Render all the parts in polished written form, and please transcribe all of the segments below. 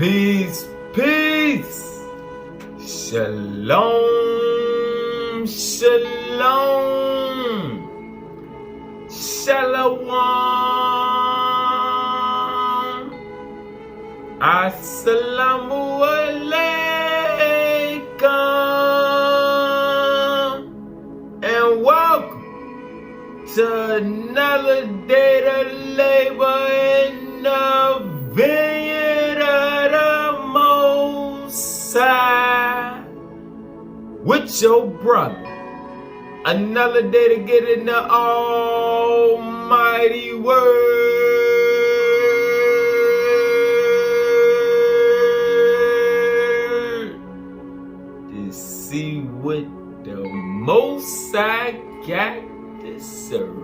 Peace, peace. Shalom, shalom. Shalom. Assalamu alaikum. And welcome to another day to labor in the vineyard of the Most High with your brother. Another day to get in the almighty word to see what the Most High got to serve.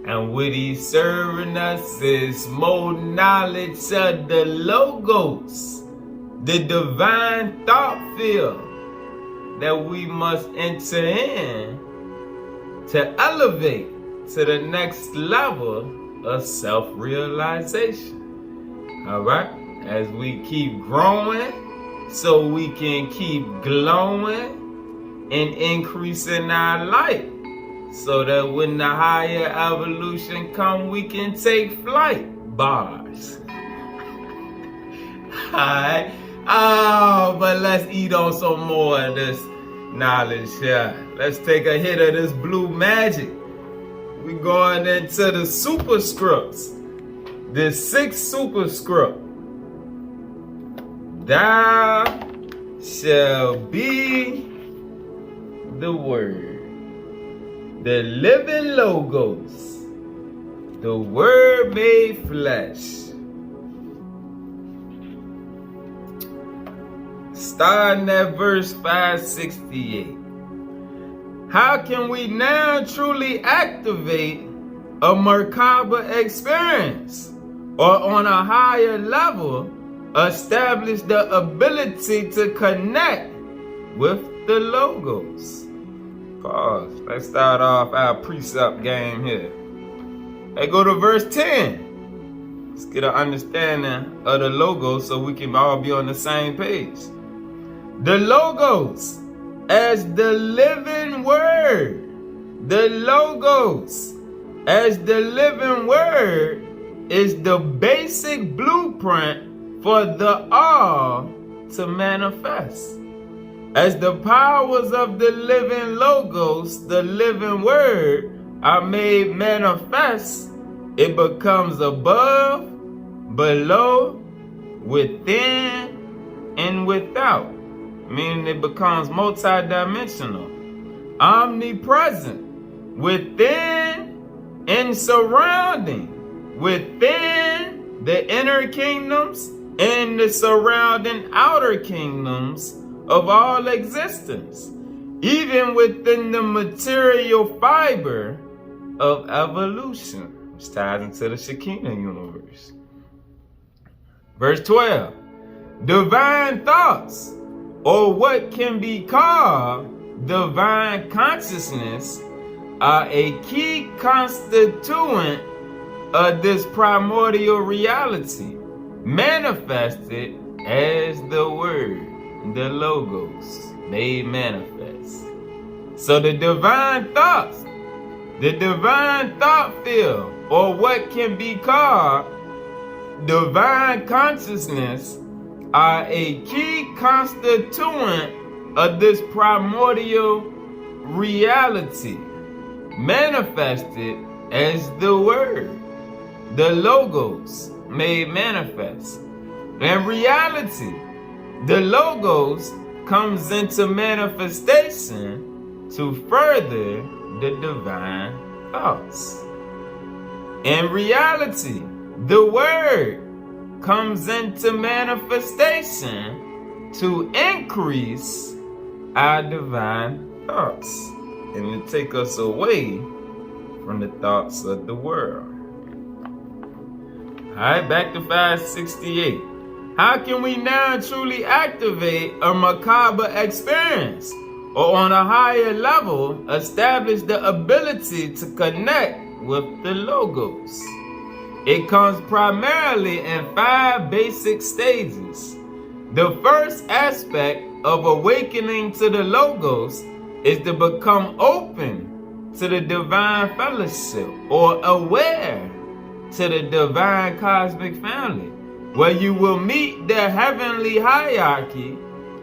And what he's serving us is more knowledge of the Logos, the divine thought field that we must enter in to elevate to the next level of self-realization. All right? As we keep growing, so we can keep glowing and increasing our light, so that when the higher evolution come, we can take flight. Bars. Alright. Oh, but let's eat on some more of this knowledge here. Let's take a hit of this blue magic. We going into the superscripts. The sixth superscript. Thou shall be the word. The living Logos, the Word made flesh. Starting at verse 568. How can we now truly activate a Merkaba experience, or on a higher level, establish the ability to connect with the Logos? Pause. Let's start off our precept game here. Hey, go to verse 10. Let's get an understanding of the Logos so we can all be on the same page. The Logos as the living word. The Logos as the living word is the basic blueprint for the all to manifest. As the powers of the living Logos, the living word, are made manifest, it becomes above, below, within, and without. Meaning it becomes multidimensional, omnipresent, within and surrounding, within the inner kingdoms and the surrounding outer kingdoms of all existence, even within the material fiber of evolution, which ties into the Shekinah universe. Verse 12, divine thoughts, or what can be called divine consciousness, are a key constituent of this primordial reality, manifested as the Word, the Logos, made manifest. So the divine thoughts, the divine thought field, or what can be called divine consciousness, are a key constituent of this primordial reality, manifested as the Word, the Logos, made manifest. In reality, the Logos comes into manifestation to further the divine thoughts. In reality, the Word comes into manifestation to increase our divine thoughts and to take us away from the thoughts of the world. Alright, back to 568. How can we now truly activate a Merkaba experience, or on a higher level, establish the ability to connect with the Logos? it comes primarily in 5 basic stages. The first aspect of awakening to the Logos is to become open to the divine fellowship or aware to the divine cosmic family, where you will meet the heavenly hierarchy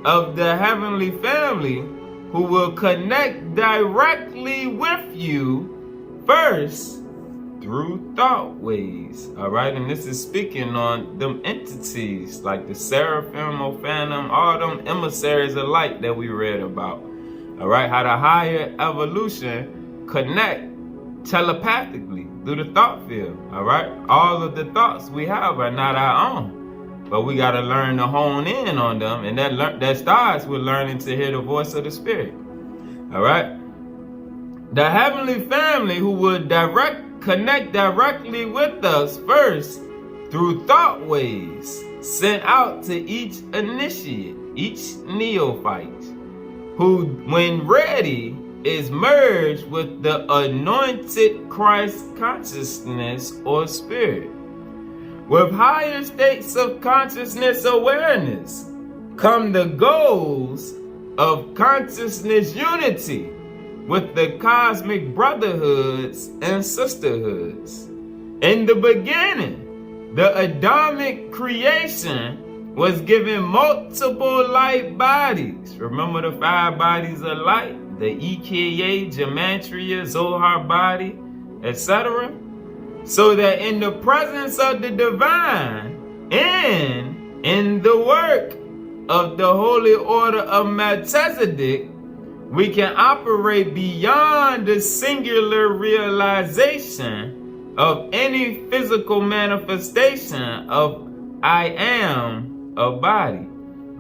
of the heavenly family who will connect directly with you first through thought waves. All right, and this is speaking on them entities like the seraphim or phantom, all them emissaries of light that we read about. All right, how the higher evolution connect telepathically through the thought field. All right, all of the thoughts we have are not our own, but we got to learn to hone in on them, and that starts with learning to hear the voice of the Spirit. All right, the heavenly family who would connect directly with us first through thought waves sent out to each initiate, each neophyte, who, when ready, is merged with the anointed Christ consciousness or spirit. With higher states of consciousness awareness come the goals of consciousness unity with the cosmic brotherhoods and sisterhoods. In the beginning, the Adamic creation was given multiple light bodies. Remember the 5 bodies of light? The EKA, Gematria, Zohar body, etc. So that in the presence of the divine and in the work of the Holy Order of Melchizedek, we can operate beyond the singular realization of any physical manifestation of I am a body.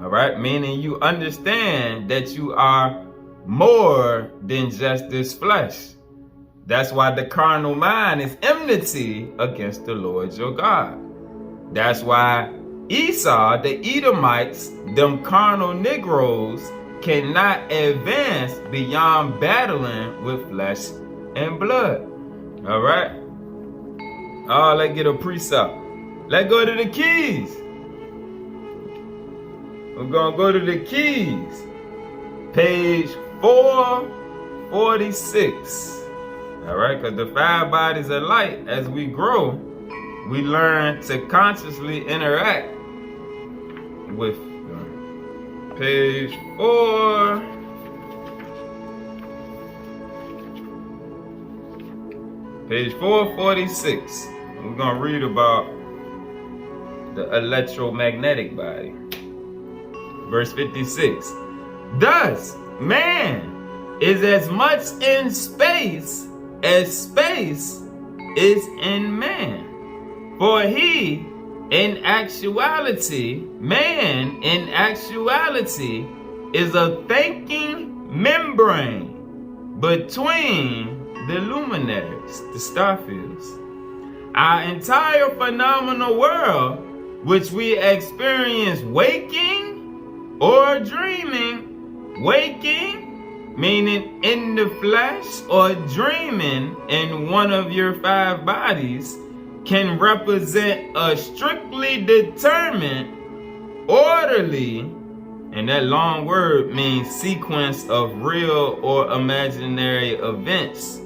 All right, meaning you understand that you are more than just this flesh. That's why the carnal mind is enmity against the Lord your God. That's why Esau, the Edomites, them carnal Negroes, cannot advance beyond battling with flesh and blood. All right? Oh, let's get a precept. Let's go to the keys. We're going to go to the keys. Page 446. All right? Because the 5 bodies of light, as we grow, we learn to consciously interact with them. Page 4. Page 446. We're going to read about the electromagnetic body. Verse 56. Thus, man is as much in space as space is in man. For he, in actuality, man in actuality is a thinking membrane between the luminaries, the star fields. Our entire phenomenal world, which we experience waking or dreaming, waking meaning in the flesh or dreaming in one of your 5 bodies, can represent a strictly determined, orderly, and that long word means sequence of real or imaginary events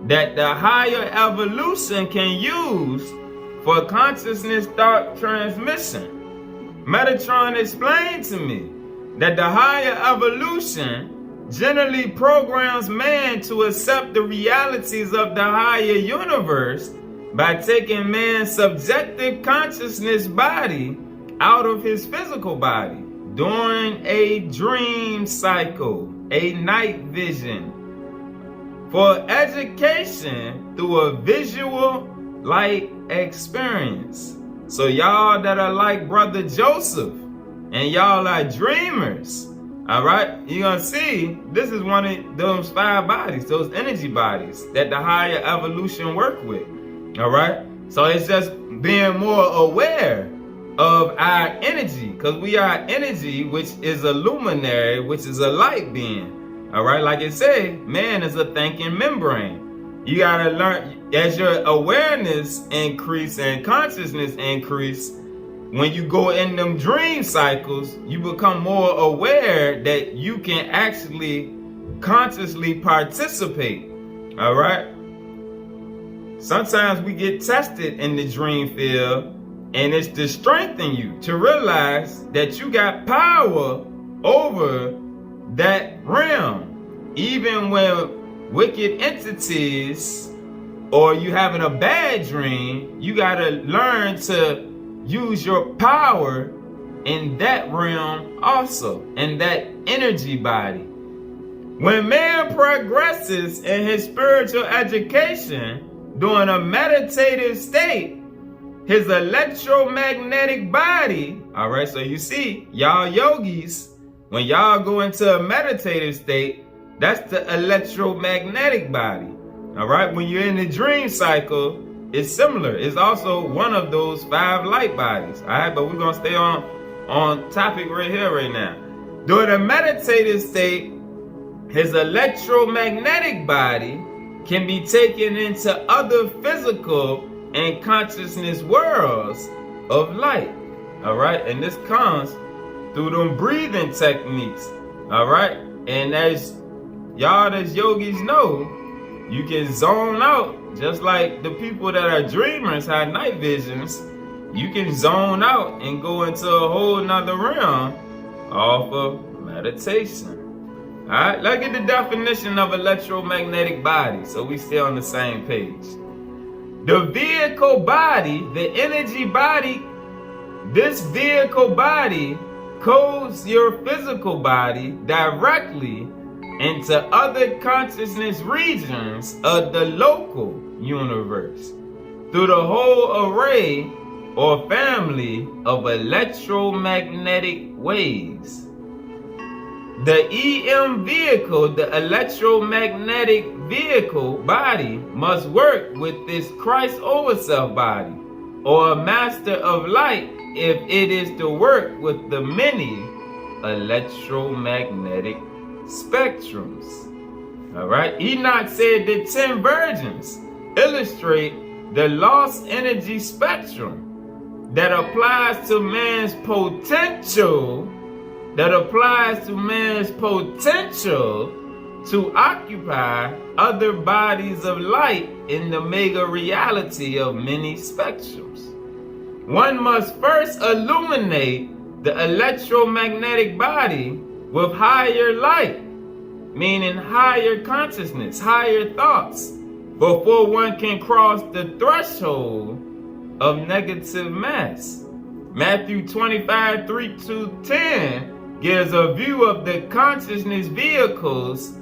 that the higher evolution can use for consciousness thought transmission. Metatron explained to me that the higher evolution generally programs man to accept the realities of the higher universe by taking man's subjective consciousness body out of his physical body during a dream cycle, a night vision, for education through a visual light experience. So y'all that are like Brother Joseph and y'all are dreamers, all right, you're going to see this is one of those 5 bodies, those energy bodies that the higher evolution work with. All right, so it's just being more aware of our energy, because we are energy, which is a luminary, which is a light being. All right, like it said, man is a thinking membrane. You gotta learn. as your awareness increase and consciousness increase, when you go in them dream cycles, you become more aware that you can actually consciously participate. All right. Sometimes we get tested in the dream field, and it's to strengthen you to realize that you got power over that realm. Even when wicked entities or you having a bad dream, you got to learn to use your power in that realm also, in that energy body. When man progresses in his spiritual education during a meditative state, his electromagnetic body, all right, so you see, y'all yogis, when y'all go into a meditative state, that's the electromagnetic body. All right, when you're in the dream cycle, it's similar. It's also one of those 5 light bodies. All right, but we're going to stay on topic right here, right now. During a meditative state, his electromagnetic body can be taken into other physical and consciousness worlds of light. All right, and this comes through them breathing techniques. All right, and as y'all as yogis know, you can zone out, just like the people that are dreamers have night visions. You can zone out and go into a whole nother realm off of meditation. All right, let's get the definition of electromagnetic body so we stay on the same page. The vehicle body, the energy body, this vehicle body codes your physical body directly into other consciousness regions of the local universe through the whole array or family of electromagnetic waves. The EM vehicle, the electromagnetic vehicle body, must work with this Christ over self body or a master of light if it is to work with the many electromagnetic spectrums. All right. Enoch said the 10 virgins illustrate the lost energy spectrum that applies to man's potential, to occupy other bodies of light in the mega reality of many spectrums. One must first illuminate the electromagnetic body with higher light, meaning higher consciousness, higher thoughts, before one can cross the threshold of negative mass. Matthew 25, 3-10 gives a view of the consciousness vehicles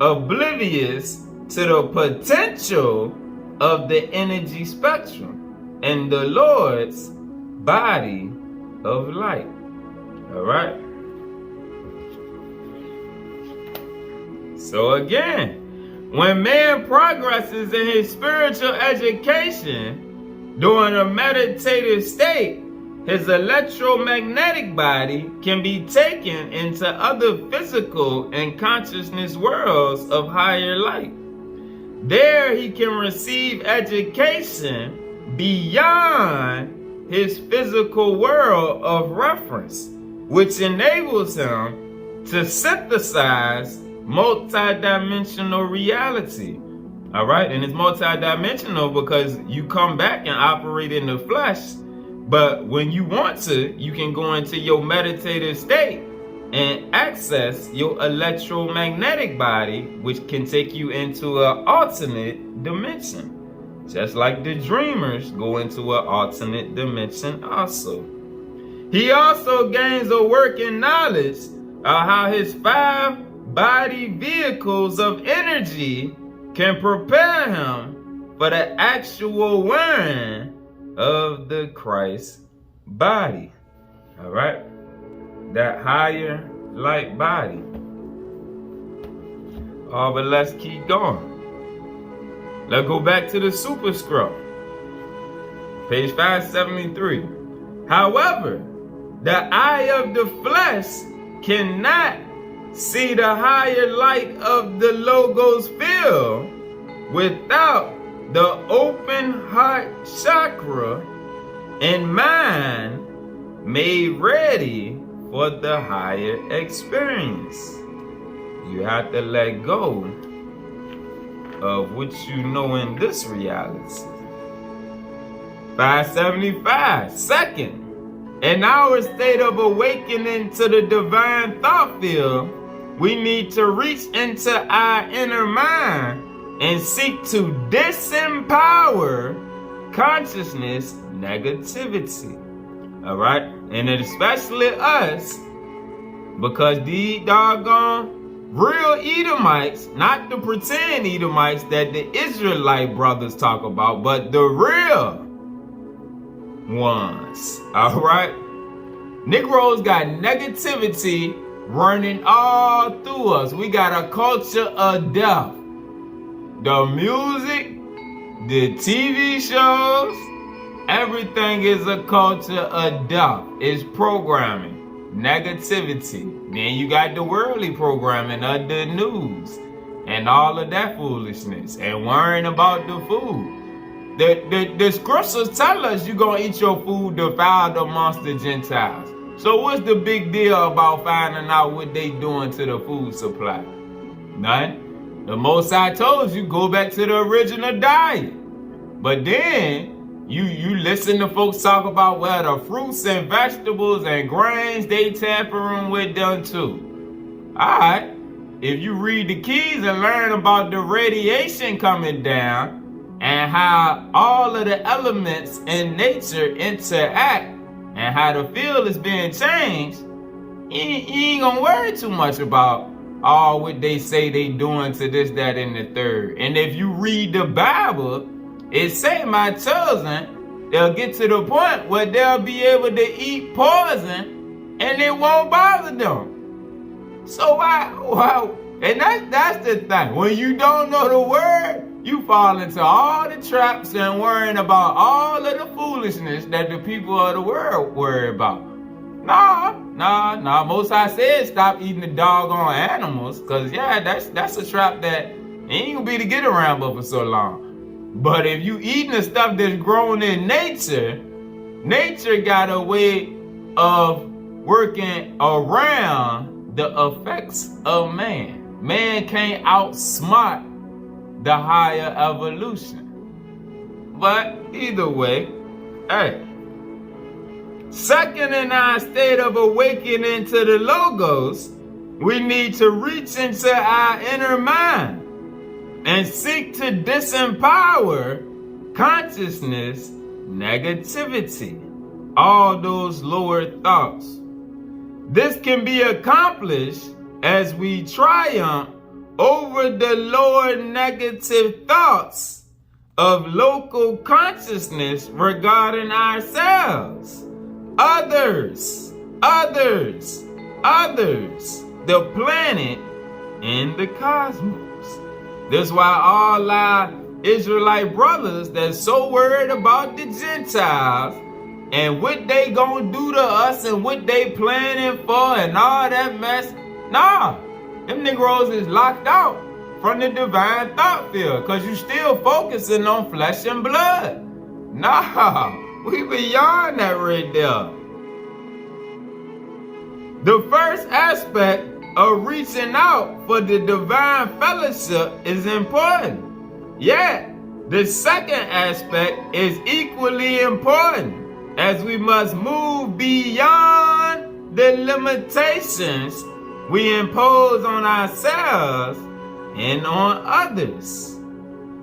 oblivious to the potential of the energy spectrum and the Lord's body of light. All right. So again, when man progresses in his spiritual education during a meditative state, his electromagnetic body can be taken into other physical and consciousness worlds of higher light. There he can receive education beyond his physical world of reference, which enables him to synthesize multidimensional reality. All right, and it's multidimensional because you come back and operate in the flesh. But when you want to, you can go into your meditative state and access your electromagnetic body, which can take you into an alternate dimension. Just like the dreamers go into an alternate dimension also. He also gains a working knowledge of how his 5 body vehicles of energy can prepare him for the actual wearing of the Christ body. All right, that higher light body. Oh, but let's keep going. Let's go back to the super scroll, page 573. However, the eye of the flesh cannot see the higher light of the Logos field without the open heart chakra and mind made ready for the higher experience. You have to let go of what you know in this reality. 575. Second, in our state of awakening to the divine thought field, we need to reach into our inner mind and seek to disempower consciousness negativity. All right? And especially us, because these doggone real Edomites, not the pretend Edomites that the Israelite brothers talk about, but the real ones. All right? Negroes got negativity running all through us. We got a culture of death. The music, the TV shows, everything is a culture of death. It's programming. Negativity. Then you got the worldly programming of the news and all of that foolishness and worrying about the food. The scriptures tell us you're going to eat your food defiled amongst the Gentiles. So what's the big deal about finding out what they doing to the food supply? None. The Most High told you, go back to the original diet. But then you listen to folks talk about, well, the fruits and vegetables and grains, they tampering with them too. All right. If you read the keys and learn about the radiation coming down and how all of the elements in nature interact and how the field is being changed, you ain't gonna worry too much about all what they say they doing to this, that, and the third. And if you read the Bible, it say, my chosen, they'll get to the point where they'll be able to eat poison and it won't bother them. So why? And that's the thing. When you don't know the word, you fall into all the traps and worrying about all of the foolishness that the people of the world worry about. Nah. Most High said stop eating the doggone animals, because yeah, that's a trap that ain't gonna be to get around but for so long. But if you eating the stuff that's grown in nature, nature got a way of working around the effects of man. Man can't outsmart the higher evolution. But either way, hey. Second, in our state of awakening to the Logos, we need to reach into our inner mind and seek to disempower consciousness negativity, all those lower thoughts. This can be accomplished as we triumph over the lower negative thoughts of local consciousness regarding ourselves, others, the planet, and the cosmos. That's why all our Israelite brothers that's so worried about the Gentiles and what they gonna do to us and what they planning for and all that mess. Nah, them Negroes is locked out from the divine thought field because you still focusing on flesh and blood. Nah, we beyond that right there. The first aspect of reaching out for the divine fellowship is important. Yet, the second aspect is equally important, as we must move beyond the limitations we impose on ourselves and on others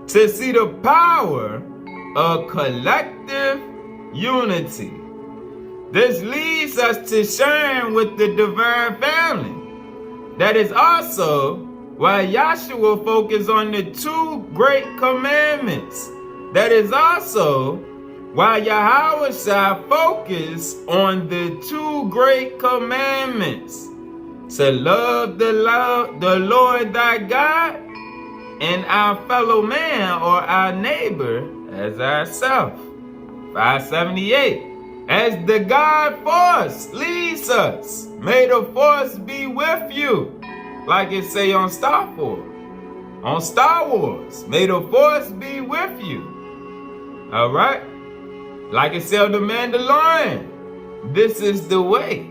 to see the power of collective unity. This leads us to sharing with the divine family. That is also why Yahshua focused on the two great commandments. That is also why Yahweh shall focus on the two great commandments. To love the Lord thy God and our fellow man or our neighbor as ourselves. 578. As the God force leads us, may the force be with you, like it say on Starfall. on Star Wars. May the Force be with you. All right? Like it said, the Mandalorian, this is the way.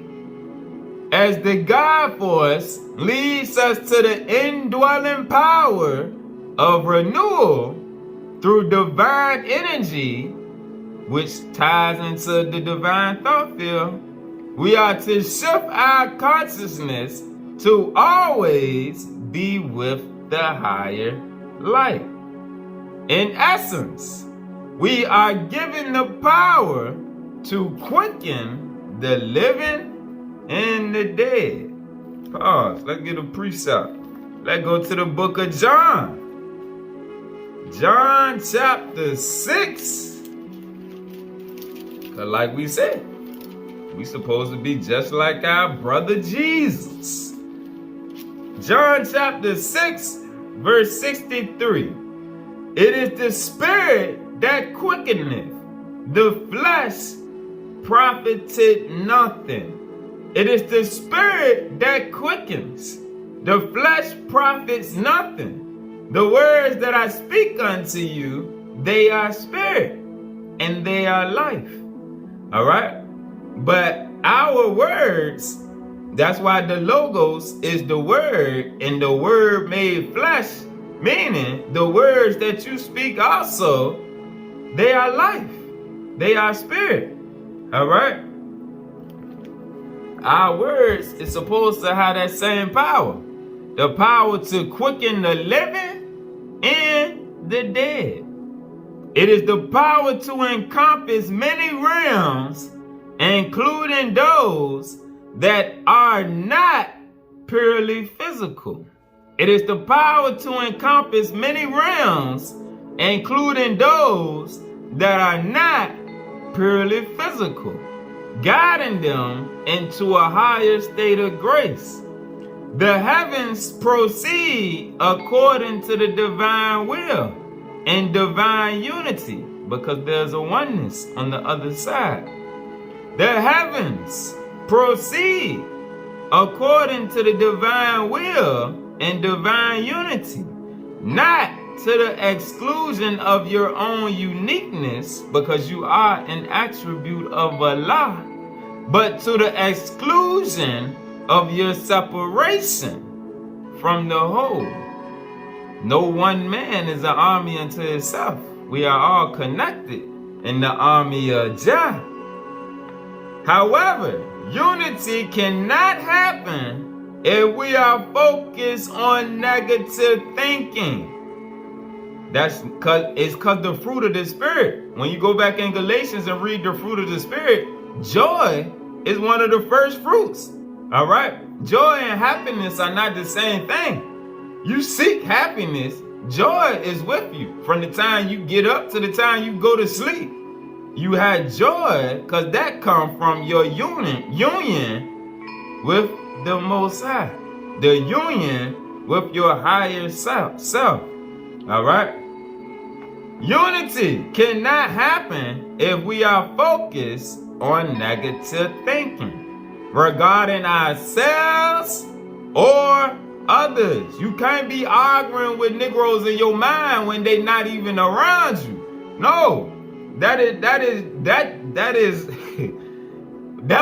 As the God Force leads us to the indwelling power of renewal through divine energy, which ties into the divine thought field, we are to shift our consciousness to always be with the higher light. In essence, we are given the power to quicken the living and the dead. Pause. Let's get a precept. Let's go to the book of John. John chapter 6. Because like we said, we supposed to be just like our brother Jesus. John chapter 6, verse 63. It is the spirit that quickeneth, the flesh profited nothing. It is the spirit that quickens, the flesh profits nothing. The words that I speak unto you, they are spirit and they are life. All right? But our words, that's why the logos is the word, and the word made flesh, meaning the words that you speak also, they are life. They are spirit. All right? Our words is supposed to have that same power. The power to quicken the living and the dead. It is the power to encompass many realms, including those that are not purely physical. It is the power to encompass many realms, including those that are not purely physical, guiding them into a higher state of grace. The heavens proceed according to the divine will and divine unity, because there's a oneness on the other side. The heavens proceed according to the divine will and divine unity, not to the exclusion of your own uniqueness, because you are an attribute of Allah, but to the exclusion of your separation from the whole. No one man is an army unto himself. We are all connected in the army of Jah. However, unity cannot happen if we are focused on negative thinking. That's because the fruit of the Spirit. When you go back in Galatians and read the fruit of the Spirit, joy is one of the first fruits. All right? Joy and happiness are not the same thing. You seek happiness, joy is with you. From the time you get up to the time you go to sleep. You had joy because that comes from your union with the Most High. The union with your higher self. All right? Unity cannot happen if we are focused on negative thinking regarding ourselves or others. You can't be arguing with Negroes in your mind when they not even around you. No, that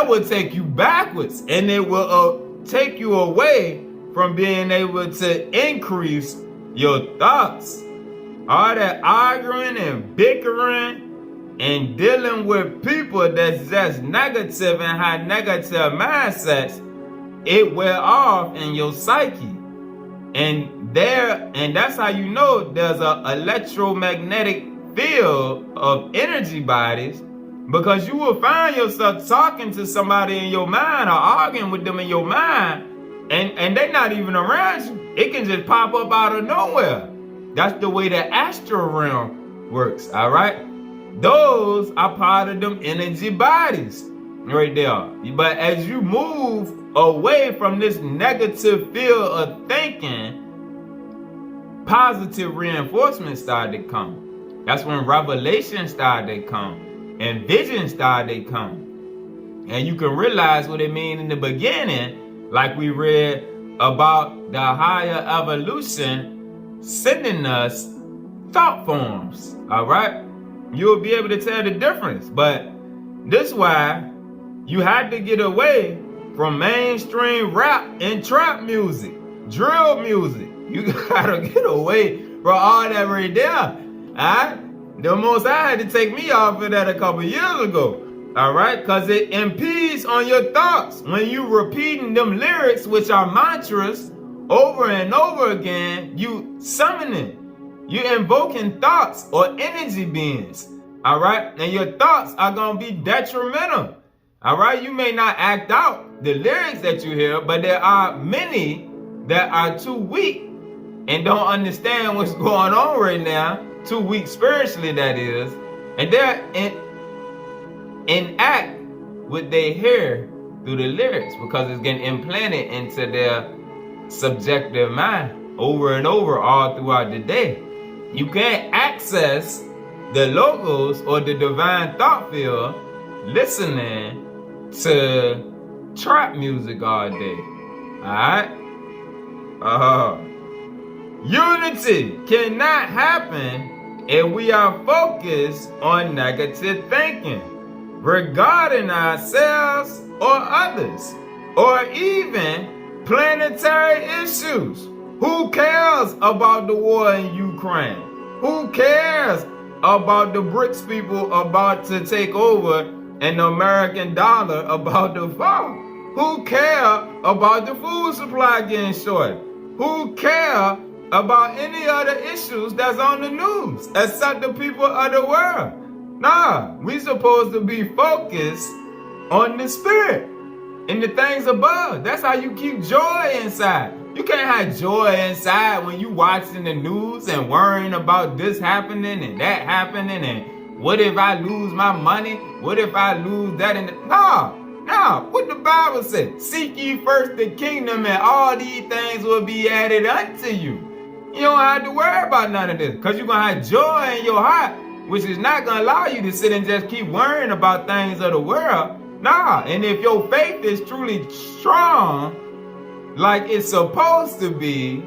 will take you backwards, and it will take you away from being able to increase your thoughts. All that arguing and bickering and dealing with people that's just negative and have negative mindsets, it wear off in your psyche. And that's how you know there's an electromagnetic field of energy bodies, because you will find yourself talking to somebody in your mind or arguing with them in your mind, and they're not even around you. It can just pop up out of nowhere. That's the way the astral realm works, all right? Those are part of them energy bodies right there. But as you move away from this negative field of thinking, positive reinforcement started to come. That's when revelation started to come and vision started to come. And you can realize what it means in the beginning, like we read about the higher evolution sending us thought forms. All right, you'll be able to tell the difference. But this is why you had to get away from mainstream rap and trap music, drill music. You gotta get away from all that right there. Alright? The Most High had to take me off of that a couple years ago. Alright? Because it impedes on your thoughts. When you repeating them lyrics, which are mantras, over and over again, you summoning. You invoking thoughts or energy beings. Alright? And your thoughts are going to be detrimental. Alright? You may not act out the lyrics that you hear, but there are many that are too weak and don't understand what's going on right now. Too weak spiritually, that is. And they're enact what they hear through the lyrics because it's getting implanted into their subjective mind over and over all throughout the day. You can't access the logos or the divine thought field listening to trap music all day. Alright? Unity cannot happen if we are focused on negative thinking regarding ourselves or others, or even planetary issues. Who cares about the war in Ukraine? Who cares about the BRICS people about to take over and the American dollar about to fall? Who care about the food supply getting short? Who care about any other issues that's on the news except the people of the world? Nah, we supposed to be focused on the spirit and the things above. That's how you keep joy inside. You can't have joy inside when you watching the news and worrying about this happening and that happening and what if I lose my money? What if I lose that? No, what the Bible said, seek ye first the kingdom and all these things will be added unto you. You don't have to worry about none of this because you're going to have joy in your heart, which is not going to allow you to sit and just keep worrying about things of the world. Nah, and if your faith is truly strong, like it's supposed to be,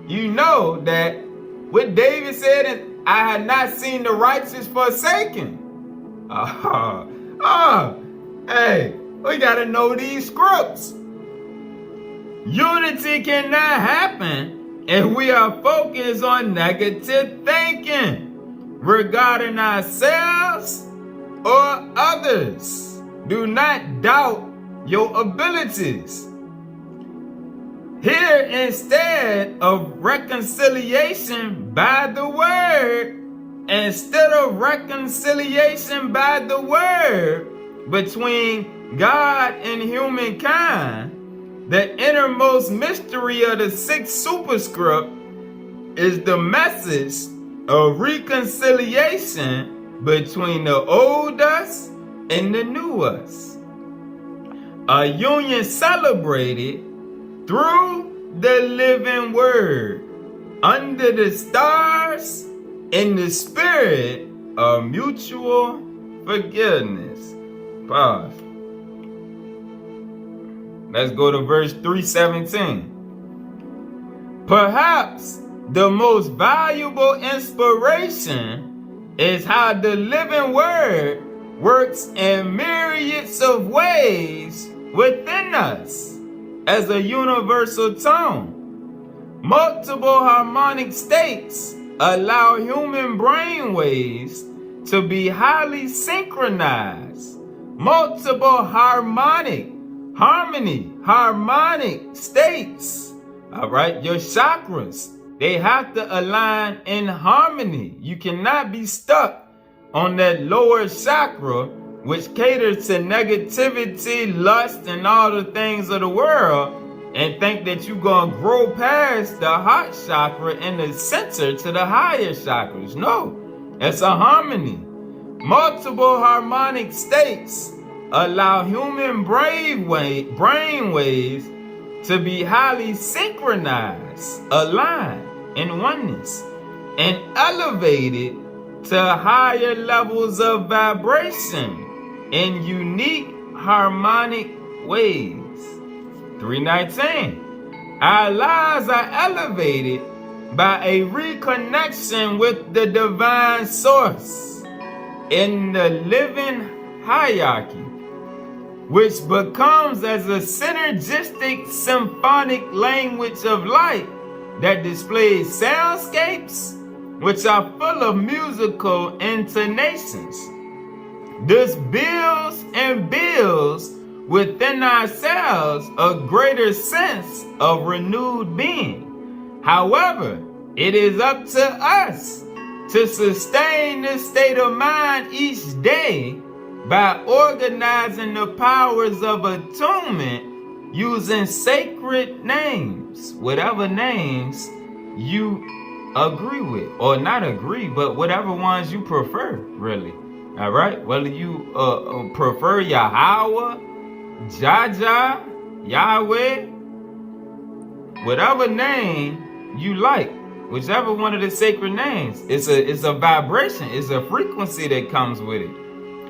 you know that what David said, and I had not seen the righteous forsaken. Hey, we got to know these scripts. Unity cannot happen if we are focused on negative thinking regarding ourselves or others. Do not doubt your abilities. Here, instead of reconciliation by the word, instead of reconciliation by the word between God and humankind, the innermost mystery of the sixth superscript is the message of reconciliation between the old us and the new us. A union celebrated through the living word, under the stars, in the spirit of mutual forgiveness. Pause. Let's go to verse 317. Perhaps the most valuable inspiration is how the living word works in myriads of ways within us as a universal tone. Multiple harmonic states allow human brainwaves to be highly synchronized. Multiple harmonic states. All right, your chakras, they have to align in harmony. You cannot be stuck on that lower chakra, which caters to negativity, lust, and all the things of the world, and think that you're going to grow past the heart chakra in the center to the higher chakras. No, it's a harmony. Multiple harmonic states allow human brainwaves to be highly synchronized, aligned in oneness, and elevated to higher levels of vibration in unique harmonic ways. 319. Our lives are elevated by a reconnection with the divine source in the living hierarchy, which becomes as a synergistic symphonic language of light that displays soundscapes which are full of musical intonations. This builds and builds within ourselves a greater sense of renewed being. However, it is up to us to sustain this state of mind each day by organizing the powers of attunement using sacred names, whatever names you agree with, or not agree, but whatever ones you prefer, really. All right, whether you prefer Yahweh, Jaja, Yahweh, whatever name you like, whichever one of the sacred names, it's a vibration, it's a frequency that comes with it.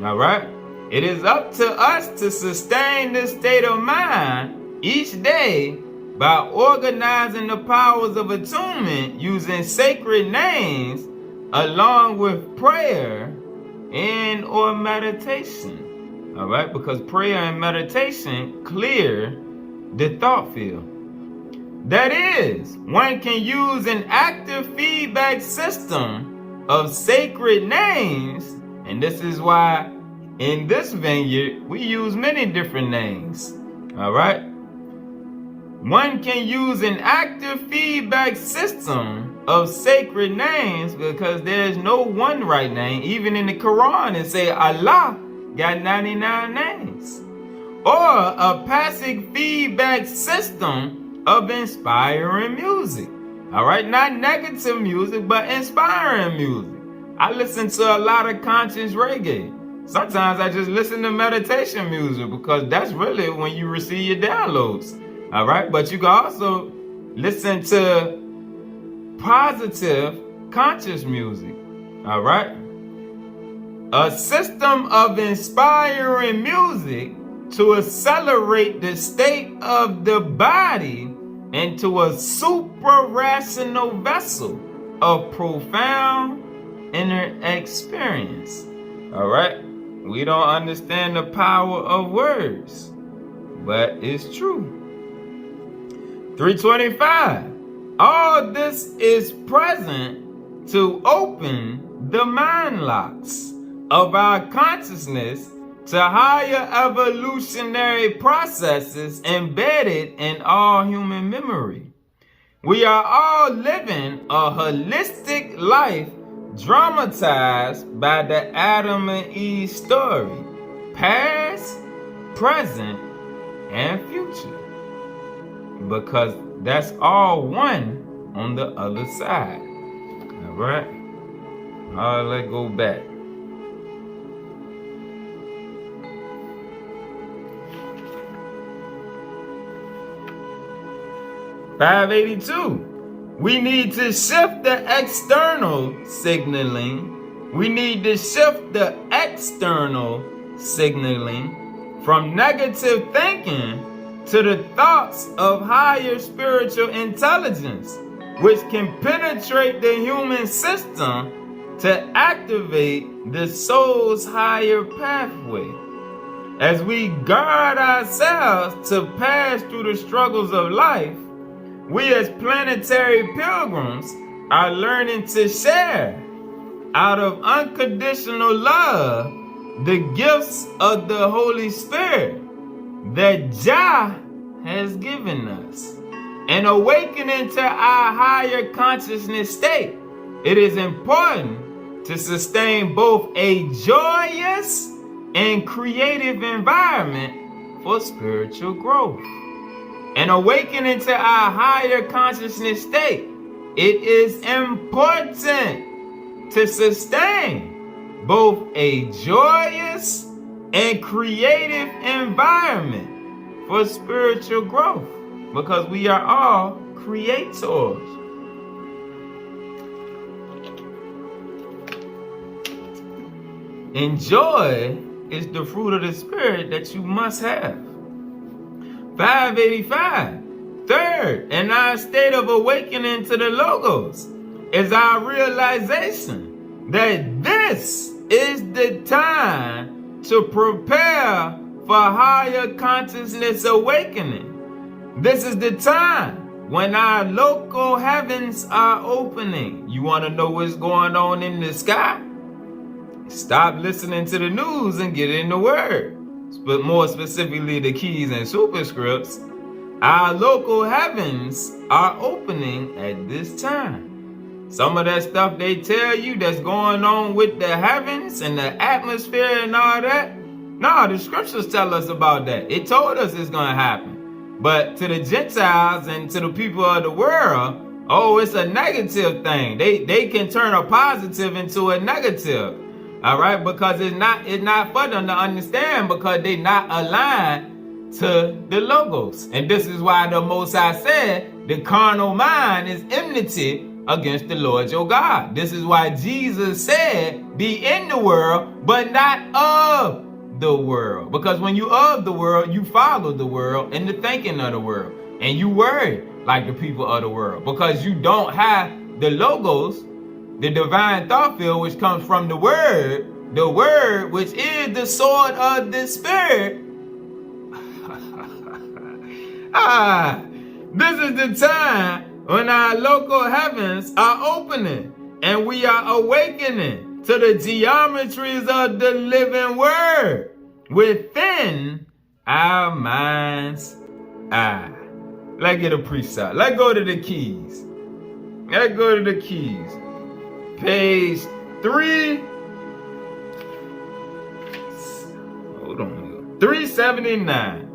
All right, it is up to us to sustain this state of mind each day by organizing the powers of attunement using sacred names along with prayer and or meditation. All right, because prayer and meditation clear the thought field. That is, one can use an active feedback system of sacred names, and this is why in this vineyard we use many different names. All right, one can use an active feedback system of sacred names because there's no one right name. Even in the Quran it say Allah got 99 names. Or a passive feedback system of inspiring music. All right, not negative music, but inspiring music. I listen to a lot of conscious reggae. Sometimes I just listen to meditation music because that's really when you receive your downloads. All right, but you can also listen to positive conscious music. All right, a system of inspiring music to accelerate the state of the body into a super-rational vessel of profound inner experience. All right, we don't understand the power of words, but it's true. 325. All this is present to open the mind locks of our consciousness to higher evolutionary processes embedded in all human memory. We are all living a holistic life dramatized by the Adam and Eve story, past, present, and future. Because that's all one on the other side. All right? All right, let's go back. (582). We need to shift the external signaling. We need to shift the external signaling from negative thinking to the thoughts of higher spiritual intelligence, which can penetrate the human system to activate the soul's higher pathway. As we guard ourselves to pass through the struggles of life, we as planetary pilgrims are learning to share out of unconditional love the gifts of the Holy Spirit that Jah has given us. And awakening to our higher consciousness state, it is important to sustain both a joyous and creative environment for spiritual growth. And awakening to our higher consciousness state, it is important to sustain both a joyous and creative environment for spiritual growth, because we are all creators. And joy is the fruit of the spirit that you must have. 585. Third word, and our state of awakening to the Logos is our realization that this is the time to prepare for higher consciousness awakening. This is the time when our local heavens are opening. You want to know what's going on in the sky? Stop listening to the news and get in the word. But more specifically, the keys and superscripts. Our local heavens are opening at this time. Some of that stuff they tell you that's going on with the heavens and the atmosphere and all that, no, the scriptures tell us about that. It told us it's going to happen. But to the Gentiles and to the people of the world, oh, it's a negative thing. They can turn a positive into a negative. All right, because it's not for them to understand, because they not aligned to the Logos. And this is why the Most High said the carnal mind is enmity against the Lord your God. This is why Jesus said, be in the world, but not of the world. Because when you of the world, you follow the world and the thinking of the world. And you worry like the people of the world. Because you don't have the Logos, the divine thought field, which comes from the word which is the sword of the spirit. This is the time when our local heavens are opening and we are awakening to the geometries of the living word within our mind's eye. Let's get a precept. Let's go to the keys. Let's go to the keys. Page 3. Hold on. 379.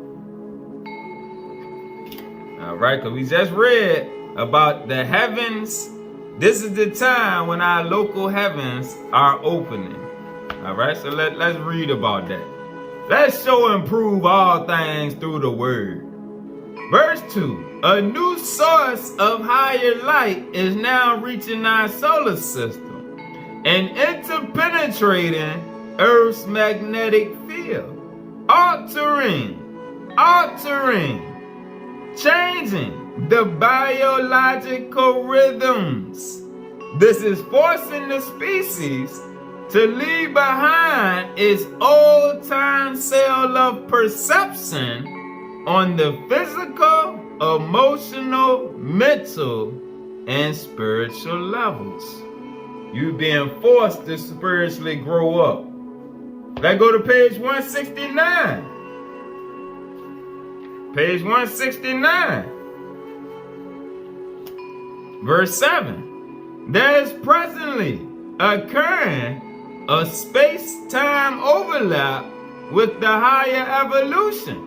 All right, because we just read about the heavens. This is the time when our local heavens are opening. All right, so let's read about that. Let's show and prove all things through the word. Verse 2, a new source of higher light is now reaching our solar system and interpenetrating Earth's magnetic field, altering, changing the biological rhythms. This is forcing the species to leave behind its old-time cell of perception on the physical, emotional, mental, and spiritual levels. You're being forced to spiritually grow up. Let's go to page 169. Page 169. Verse 7. There is presently occurring a space-time overlap with the higher evolution,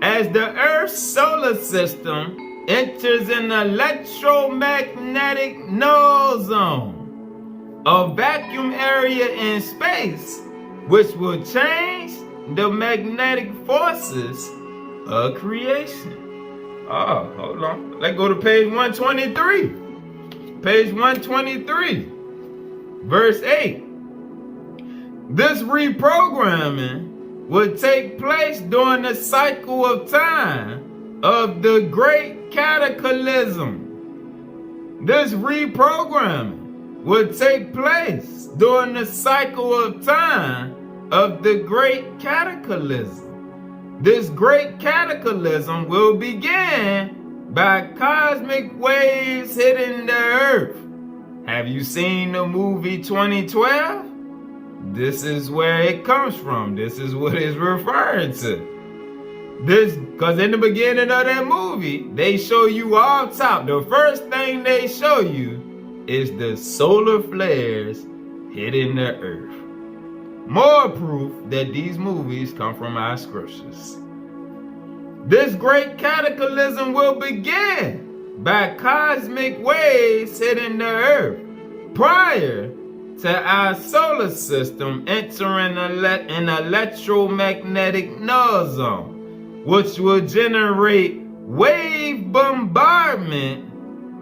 as the Earth's solar system enters an electromagnetic null zone, a vacuum area in space which will change the magnetic forces of creation. Oh, hold on. Let's go to page 123. Page 123, verse 8. This reprogramming would take place during the cycle of time of the Great Cataclysm. This reprogramming would take place during the cycle of time of the Great Cataclysm. This Great Cataclysm will begin by cosmic waves hitting the Earth. Have you seen the movie 2012? This is where it comes from. This is what it's referring to. This, because in the beginning of that movie, they show you all top. The first thing they show you is the solar flares hitting the Earth. More proof that these movies come from our scriptures. This great cataclysm will begin by cosmic waves hitting the Earth prior to our solar system entering an electromagnetic null zone, which will generate wave bombardment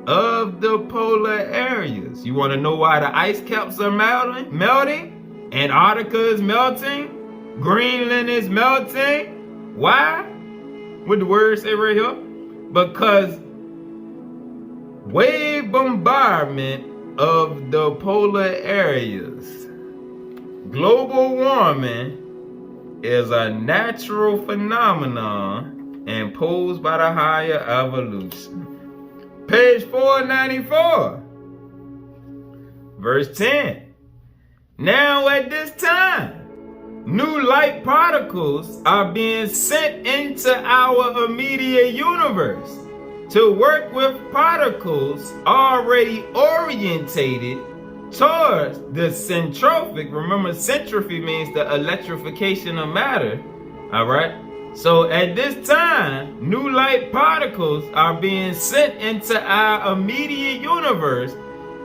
of the polar areas. You want to know why the ice caps are melting? Antarctica is melting? Greenland is melting? Why? What the word say right here? Because wave bombardment of the polar areas. Global warming is a natural phenomenon imposed by the higher evolution. Page 494, verse 10. Now at this time, new light particles are being sent into our immediate universe to work with particles already orientated towards the centrofic. Remember, centropy means the electrification of matter. All right. So at this time, new light particles are being sent into our immediate universe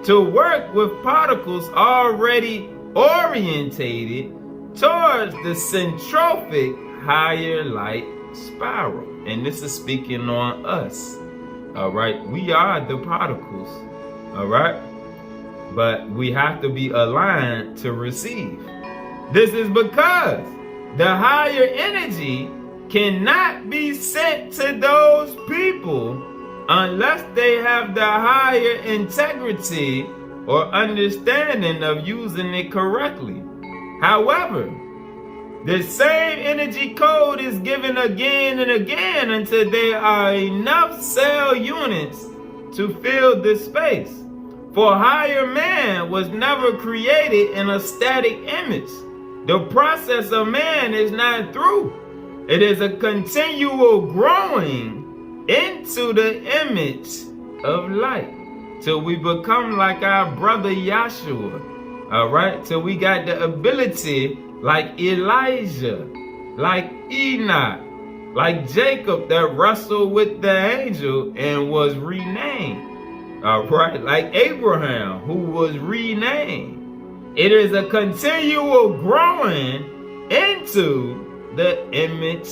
to work with particles already orientated towards the centrofic higher light spiral. And this is speaking on us. All right. We are the particles. All right. But we have to be aligned to receive. This is because the higher energy cannot be sent to those people unless they have the higher integrity or understanding of using it correctly. However, the same energy code is given again and again until there are enough cell units to fill the space. For higher man was never created in a static image. The process of man is not through. It is a continual growing into the image of light till we become like our brother Yahshua. All right, till we got the ability like Elijah, like Enoch, like Jacob that wrestled with the angel and was renamed. All right, like Abraham who was renamed. It is a continual growing into the image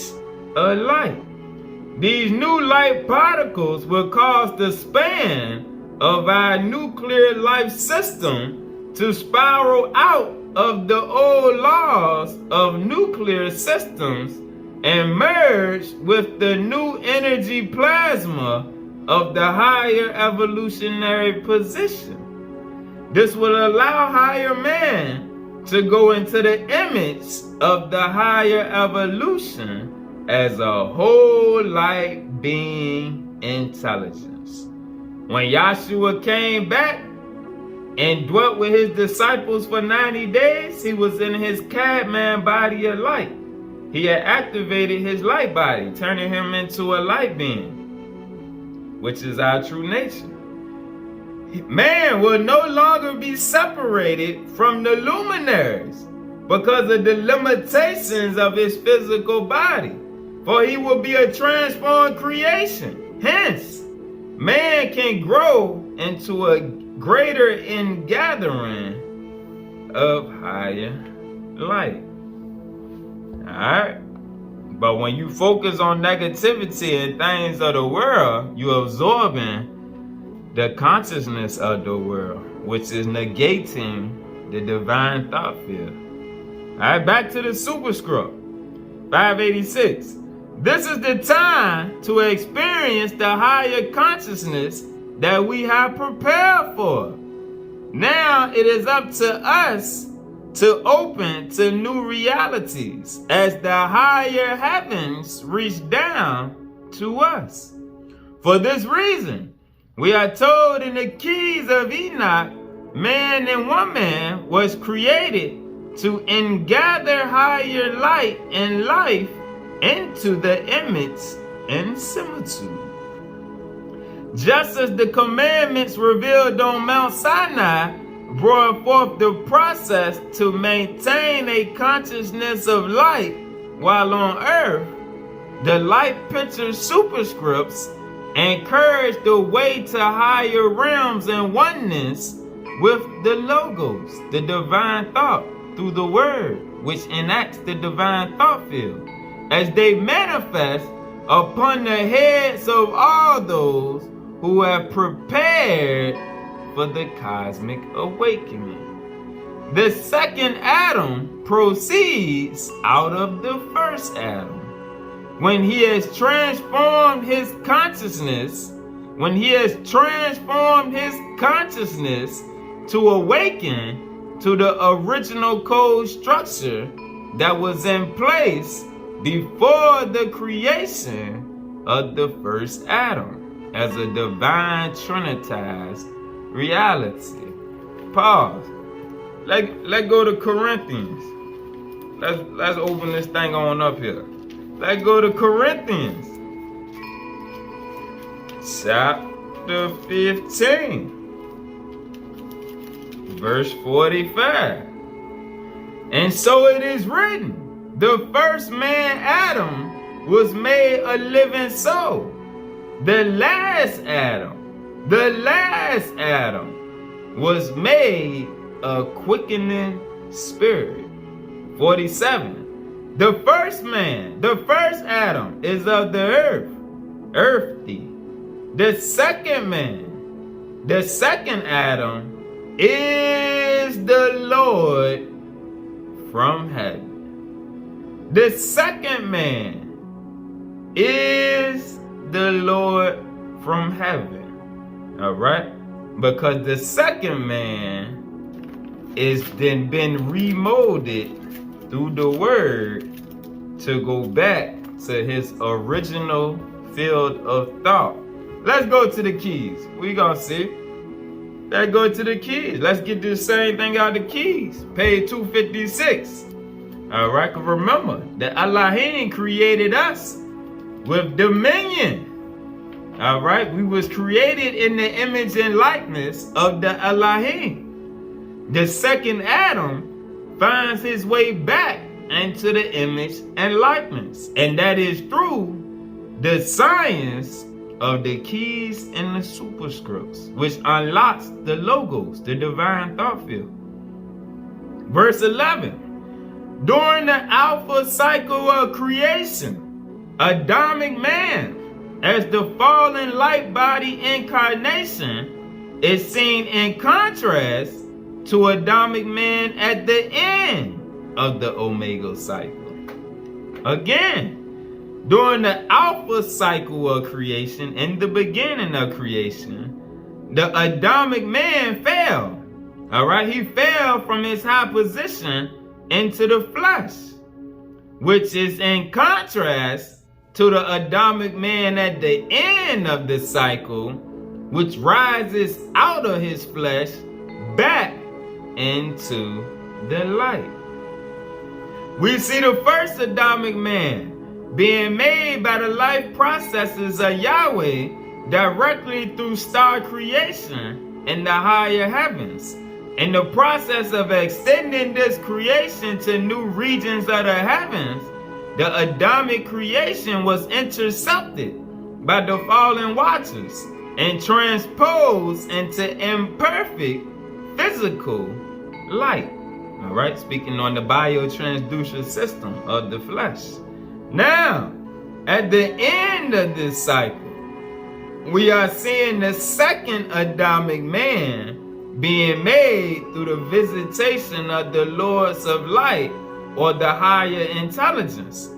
of light. These new light particles will cause the span of our nuclear life system to spiral out of the old laws of nuclear systems and merge with the new energy plasma of the higher evolutionary position. This will allow higher man to go into the image of the higher evolution as a whole light being intelligence. When Yahshua came back and dwelt with his disciples for 90 days, he was in his Cadman body of light. He had activated his light body, turning him into a light being, which is our true nature. Man will no longer be separated from the luminaries because of the limitations of his physical body, for he will be a transformed creation. Hence, man can grow into a greater ingathering of higher light. Alright? But when you focus on negativity and things of the world, you're absorbing the consciousness of the world, which is negating the divine thought field. Alright, back to the superscript. 586. This is the time to experience the higher consciousness that we have prepared for. Now it is up to us to open to new realities as the higher heavens reach down to us. For this reason, we are told in the keys of Enoch, man and woman was created to ingather higher light and life into the image and similitude. Just as the commandments revealed on Mount Sinai brought forth the process to maintain a consciousness of light while on earth, the light picture superscripts encourage the way to higher realms and oneness with the logos, the divine thought, through the word, which enacts the divine thought field, as they manifest upon the heads of all those who have prepared for the cosmic awakening. The second Adam proceeds out of the first Adam. When he has transformed his consciousness when he has transformed his consciousness to awaken to the original code structure that was in place before the creation of the first Adam as a divine trinitized reality. Pause. Let's go to Corinthians. Let's open this thing on up here. Let's go to Corinthians chapter 15 verse 45. And so it is written, the first man Adam was made a living soul. The last Adam was made a quickening spirit. 47. The first man, the first Adam is of the earth, earthy. The second man, the second Adam is the Lord from heaven. The second man is the Lord from heaven. All right? Because the second man is then been remolded through the word to go back to his original field of thought. Let's go to the keys. We gonna see. Let's go to the keys. Let's get the same thing out of the keys. Page 256. All right, remember that Elohim created us with dominion. All right, we was created in the image and likeness of the Elohim. The second Adam finds his way back into the image and likeness, and that is through the science of the keys and the superscripts, which unlocks the logos, the divine thought field. Verse 11. During the alpha cycle of creation, Adamic man, as the fallen light body incarnation, is seen in contrast to Adamic man at the end of the Omega cycle. Again, during the alpha cycle of creation, in the beginning of creation, the Adamic man fell. All right, he fell from his high position into the flesh, which is in contrast to the Adamic man at the end of the cycle, which rises out of his flesh back into the light. We see the first Adamic man being made by the life processes of Yahweh directly through star creation in the higher heavens. In the process of extending this creation to new regions of the heavens, the Adamic creation was intercepted by the fallen watchers and transposed into imperfect physical light. All right, speaking on the biotransducer system of the flesh. Now, at the end of this cycle, we are seeing the second Adamic man being made through the visitation of the Lords of Light, or the higher intelligence,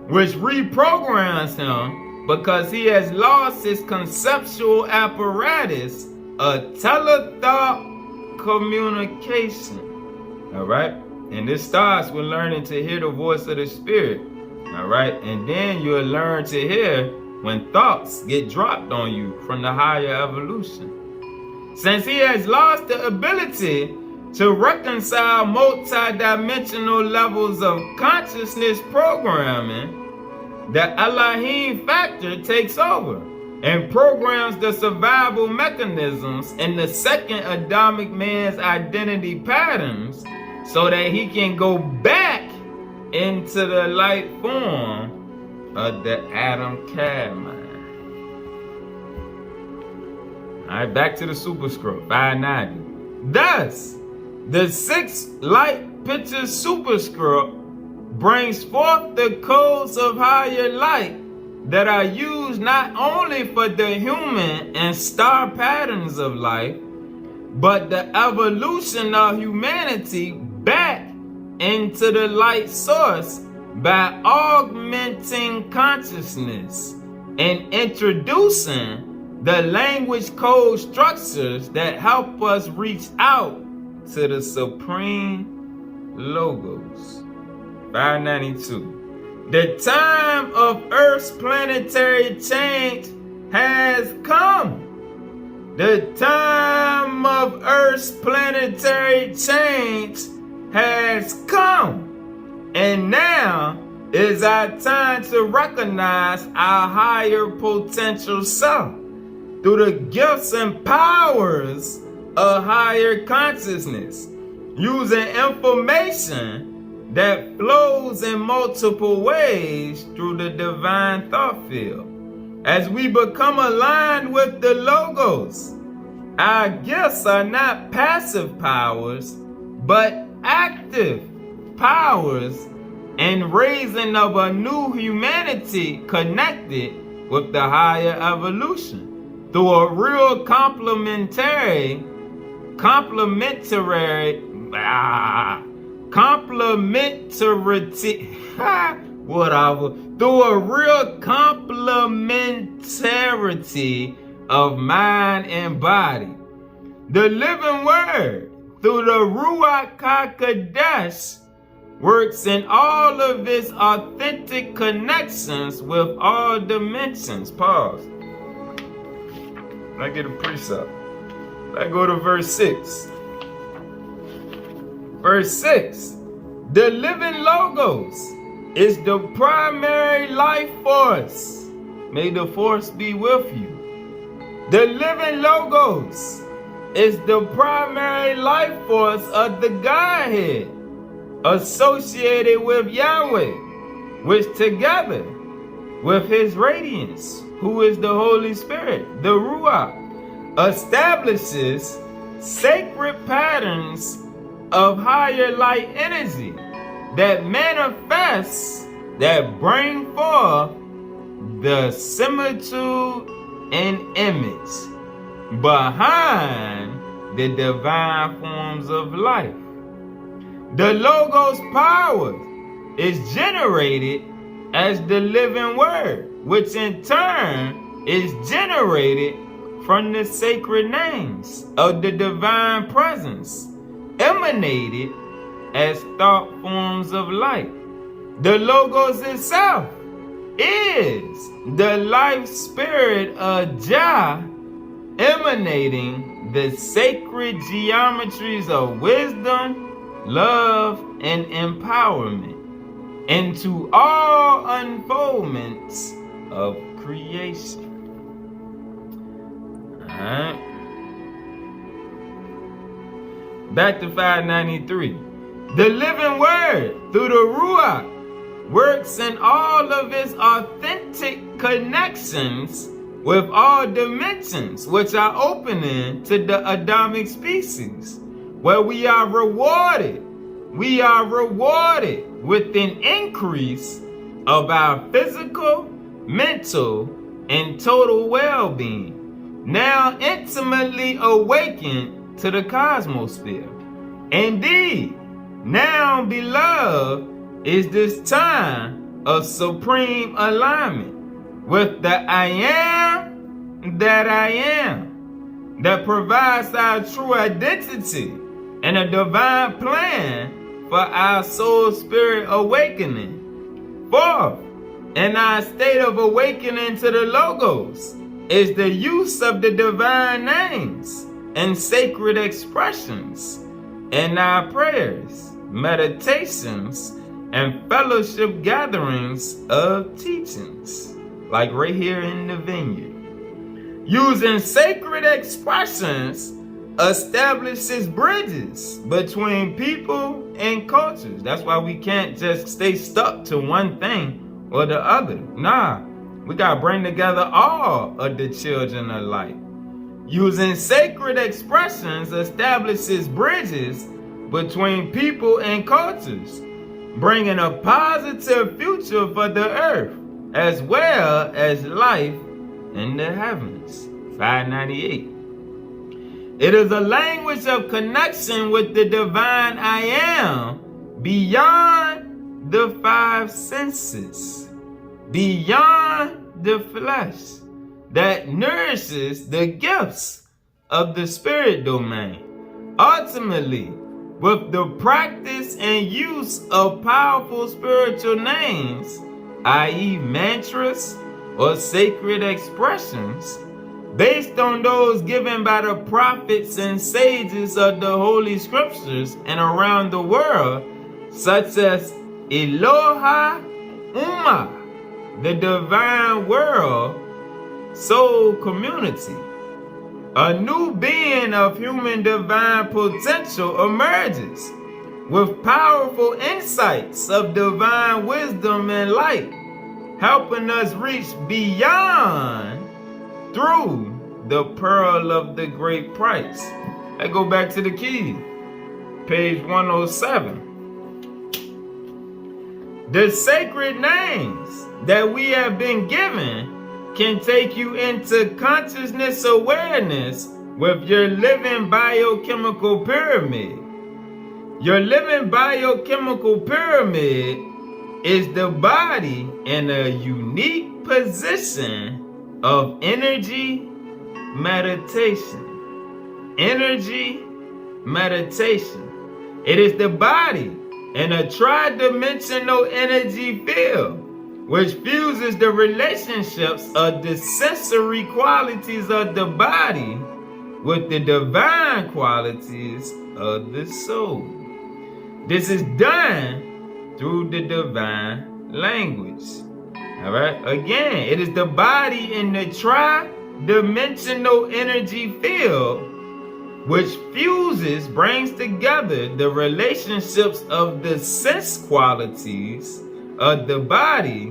which reprograms him because he has lost his conceptual apparatus of telethought communication. All right? And this starts with learning to hear the voice of the Spirit. All right, and then you'll learn to hear when thoughts get dropped on you from the higher evolution. Since he has lost the ability to reconcile multi-dimensional levels of consciousness programming, the Elohim factor takes over and programs the survival mechanisms in the second Adamic man's identity patterns so that he can go back into the light form of the Adam Cadman. Alright, back to the superscript, 590. Thus, the sixth light picture superscript brings forth the codes of higher light that are used not only for the human and star patterns of life, but the evolution of humanity back into the light source by augmenting consciousness and introducing the language code structures that help us reach out to the supreme logos. 592. The time of Earth's planetary change has come. The time of Earth's planetary change has come. And now is our time to recognize our higher potential self through the gifts and powers of higher consciousness, using information that flows in multiple ways through the divine thought field. As we become aligned with the logos, our gifts are not passive powers, but active powers and raising of a new humanity connected with the higher evolution through a real complementary, whatever, through a real complementarity of mind and body. The living word, through the Ruach HaKodesh, works in all of its authentic connections with all dimensions. Pause. Let's get a precept. Let's go to verse 6. Verse 6. The living logos is the primary life force. May the force be with you. The living logos is the primary life force of the Godhead, associated with Yahweh, which together with his radiance, who is the Holy Spirit, the Ruach, establishes sacred patterns of higher light energy that manifests, that bring forth the similitude and image behind the divine forms of life. The Logos power is generated as the living word, which in turn is generated from the sacred names of the divine presence, emanated as thought forms of light. The Logos itself is the life spirit of Jah, emanating the sacred geometries of wisdom, love, and empowerment into all unfoldments of creation. Alright. Back to 593. The living word, through the Ruach, works in all of its authentic connections with all dimensions, which are opening to the Adamic species, where we are rewarded with an increase of our physical, mental, and total well-being, now intimately awakened to the cosmosphere. Indeed, now, beloved, is this time of supreme alignment with the I am that I am, that provides our true identity and a divine plan for our soul spirit awakening. Fourth, in our state of awakening to the Logos is the use of the divine names and sacred expressions in our prayers, meditations, and fellowship gatherings of teachings, like right here in the vineyard. Using sacred expressions establishes bridges between people and cultures. That's why we can't just stay stuck to one thing or the other. Nah, we gotta bring together all of the children of light. Using sacred expressions establishes bridges between people and cultures, bringing a positive future for the earth, as well as life in the heavens. 598. It is a language of connection with the divine I am, beyond the five senses, beyond the flesh, that nourishes the gifts of the spirit domain. Ultimately, with the practice and use of powerful spiritual names, i.e. mantras or sacred expressions, based on those given by the prophets and sages of the Holy Scriptures and around the world, such as Eloha Uma, the divine world, soul community. A new being of human divine potential emerges with powerful insights of divine wisdom and light, helping us reach beyond through the pearl of the great price. I go back to the key, page 107. The sacred names that we have been given can take you into consciousness awareness with your living biochemical pyramid. Your living biochemical pyramid is the body in a unique position of energy meditation. Energy meditation. It is the body in a tri-dimensional energy field which fuses the relationships of the sensory qualities of the body with the divine qualities of the soul. This is done through the divine language. All right. Again, it is the body in the tri-dimensional energy field which fuses, brings together the relationships of the sense qualities of the body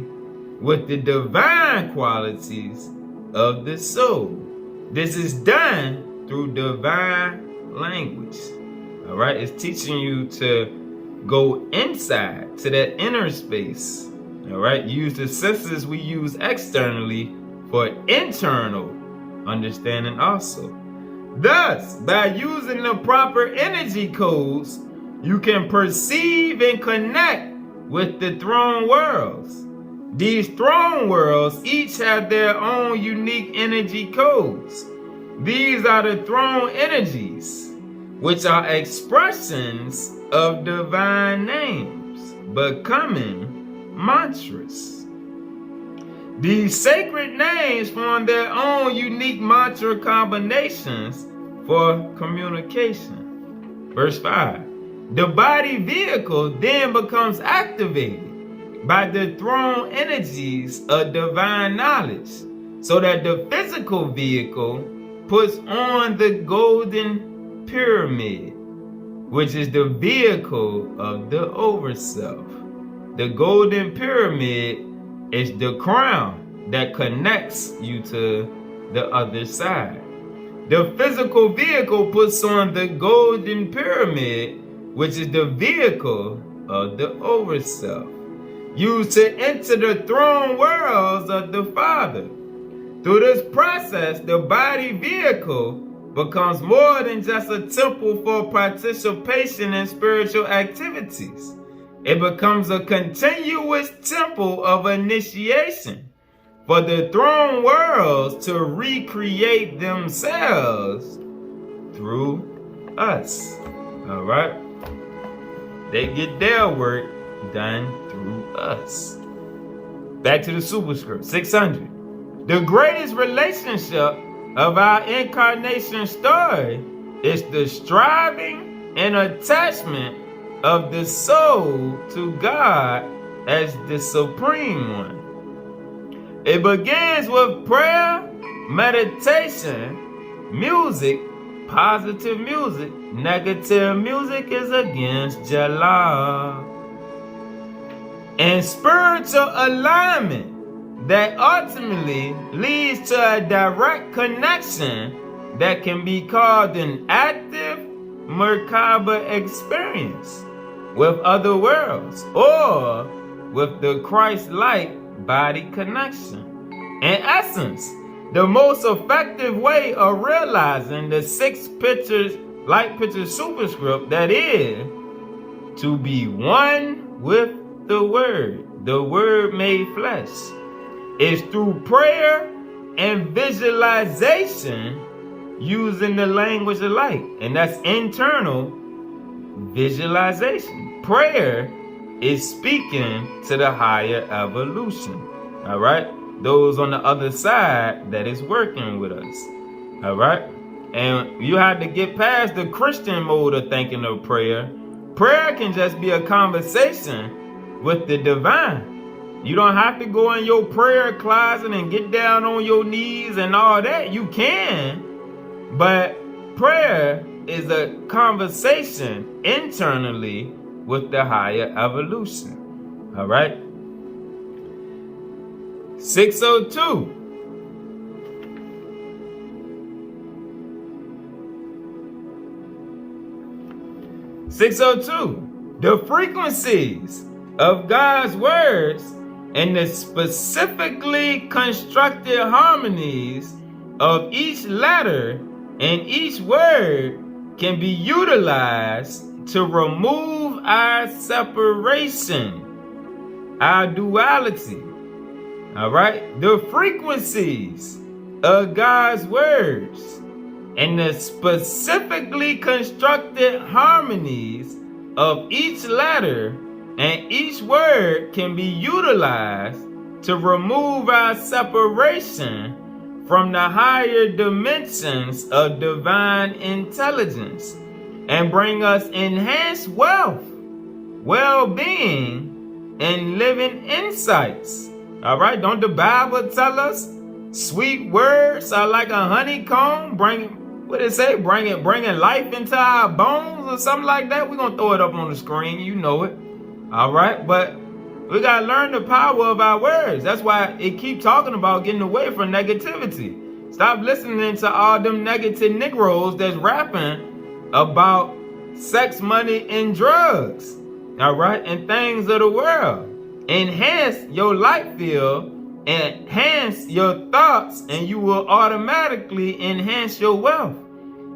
with the divine qualities of the soul. This is done through divine language. All right. It's teaching you to go inside to that inner space. All right. Use the senses we use externally for internal understanding also. Thus, by using the proper energy codes, you can perceive and connect with the throne worlds. These throne worlds each have their own unique energy codes. These are the throne energies, which are expressions of divine names, becoming mantras. These sacred names form their own unique mantra combinations for communication. Verse 5. The body vehicle then becomes activated by the throne energies of divine knowledge, so that the physical vehicle puts on the golden pyramid, which is the vehicle of the overself. The golden pyramid is the crown that connects you to the other side. The physical vehicle puts on the golden pyramid, which is the vehicle of the overself, used to enter the throne worlds of the Father. Through this process, the body vehicle becomes more than just a temple for participation in spiritual activities. It becomes a continuous temple of initiation for the throne worlds to recreate themselves through us. All right? They get their work done through us. Back to the superscript, 600. The greatest relationship of our incarnation story is the striving and attachment of the soul to God as the Supreme One. It begins with prayer, meditation, music, positive music. Negative music is against Jalal. And spiritual alignment that ultimately leads to a direct connection that can be called an active Merkaba experience with other worlds, or with the Christ-like body connection. In essence, the most effective way of realizing the 6 pictures, light picture superscript, that is, to be one with the Word made flesh, is through prayer, and visualization using the language of light. And that's internal visualization. Prayer is speaking to the higher evolution. All right? Those on the other side that is working with us. All right? And you have to get past the Christian mode of thinking of prayer. Prayer can just be a conversation with the divine. You don't have to go in your prayer closet and get down on your knees and all that. You can. But prayer is a conversation internally with the higher evolution. All right? 602. The frequencies of God's words and the specifically constructed harmonies of each letter and each word can be utilized to remove our separation, our duality. All right? The frequencies of God's words and the specifically constructed harmonies of each letter and each word can be utilized to remove our separation from the higher dimensions of divine intelligence and bring us enhanced wealth, well-being, and living insights. All right, don't the Bible tell us sweet words are like a honeycomb, what it say? Bringing life into our bones or something like that? We're going to throw it up on the screen. You know it. All right. But we got to learn the power of our words. That's why it keep talking about getting away from negativity. Stop listening to all them negative Negroes that's rapping about sex, money, and drugs. All right. And things of the world. Enhance your light field. Enhance your thoughts, and you will automatically enhance your wealth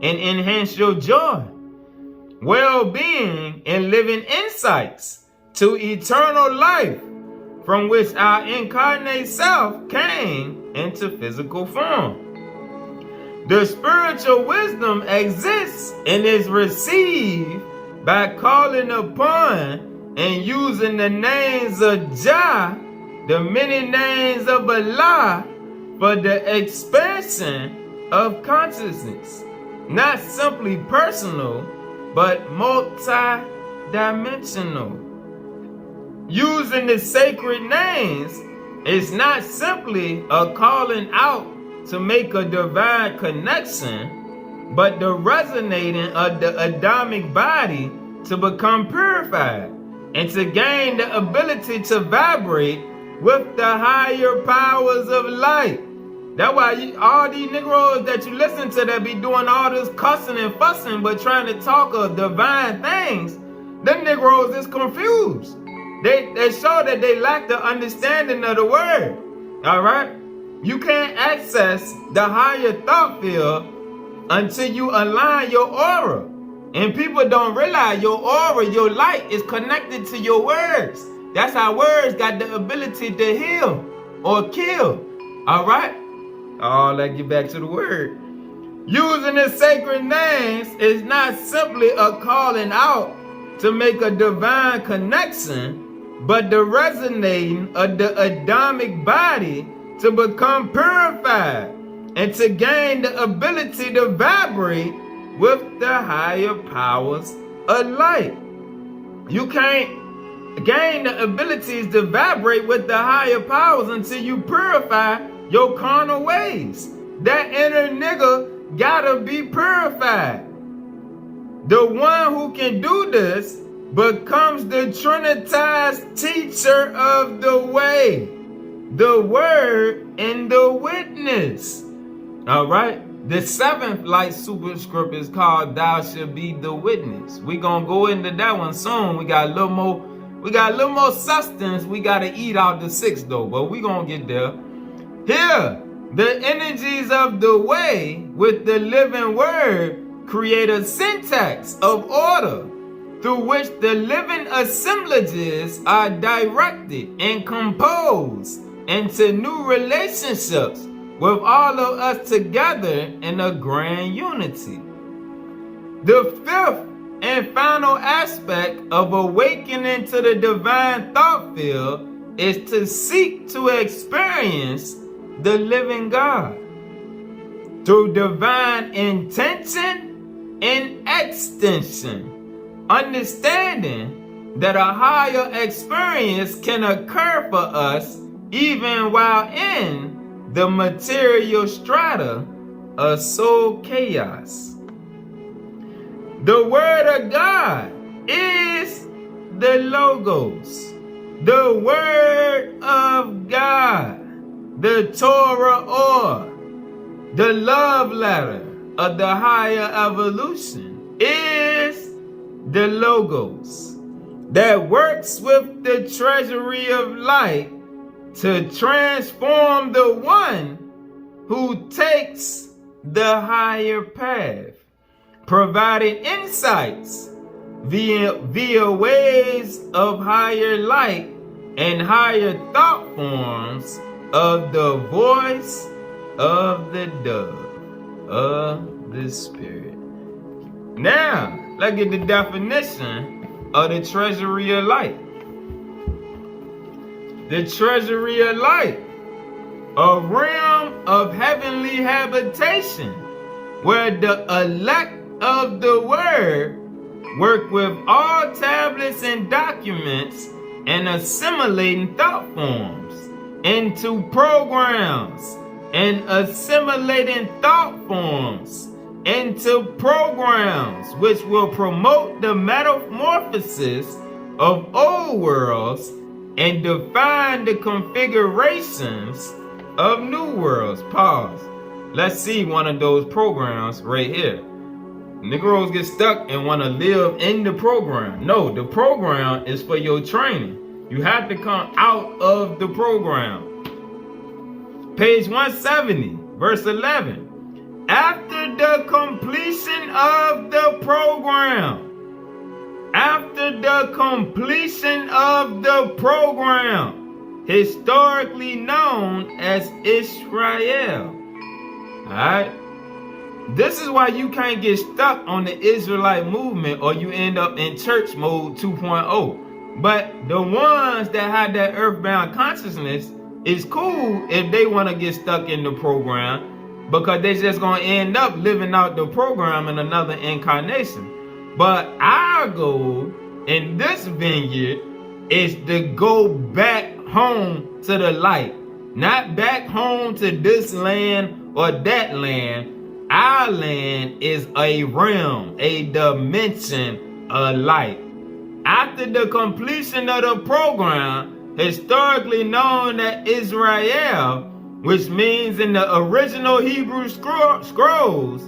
and enhance your joy, well-being, and living insights to eternal life from which our incarnate self came into physical form. The spiritual wisdom exists and is received by calling upon and using the names of Jah, the many names of Allah, for the expansion of consciousness. Not simply personal, but multi-dimensional. Using the sacred names is not simply a calling out to make a divine connection, but the resonating of the Adamic body to become purified and to gain the ability to vibrate with the higher powers of light. That's why all these Negroes that you listen to that be doing all this cussing and fussing but trying to talk of divine things, them Negroes is confused. They show that they lack the understanding of the word. All right? You can't access the higher thought field until you align your aura. And people don't realize your aura, your light is connected to your words. That's how words got the ability to heal or kill. All right? Oh, let's get back to the word. Using the sacred names is not simply a calling out to make a divine connection, but the resonating of the Adamic body to become purified and to gain the ability to vibrate with the higher powers of light. You can't gain the abilities to vibrate with the higher powers until you purify your carnal ways. That inner nigga gotta be purified. The one who can do this becomes the Trinitized teacher of the way, the word, and the witness. All right? The seventh light superscript is called Thou Shalt Be the Witness. We're gonna go into that one soon. We got a little more substance. We gotta eat out the six though, but we're gonna get there. Here, the energies of the way with the living word create a syntax of order through which the living assemblages are directed and composed into new relationships with all of us together in a grand unity. The fifth and final aspect of awakening to the divine thought field is to seek to experience the living God through divine intention and extension, understanding that a higher experience can occur for us even while in the material strata of soul chaos. The Word of God is the Logos, the Word of God, the Torah or the love letter of the higher evolution is the Logos that works with the treasury of light to transform the one who takes the higher path, providing insights via ways of higher light and higher thought forms of the voice of the dove of the Spirit. Now, let's get the definition of the treasury of light. The treasury of light, a realm of heavenly habitation where the elect of the Word work with all tablets and documents and assimilating thought forms into programs and assimilating thought forms into programs which will promote the metamorphosis of old worlds and define the configurations of new worlds. Pause. Let's see one of those programs right here. Negroes get stuck and want to live in the program. No, the program is for your training. You have to come out of the program. Page 170, verse 11. After the completion of the program, historically known as Israel. Alright? This is why you can't get stuck on the Israelite movement or you end up in church mode 2.0. But the ones that have that earthbound consciousness, it's cool if they want to get stuck in the program because they're just going to end up living out the program in another incarnation. But our goal in this vineyard is to go back home to the light, not back home to this land or that land. Our land is a realm, a dimension of light. After the completion of the program, historically known as Israel, which means in the original Hebrew scrolls,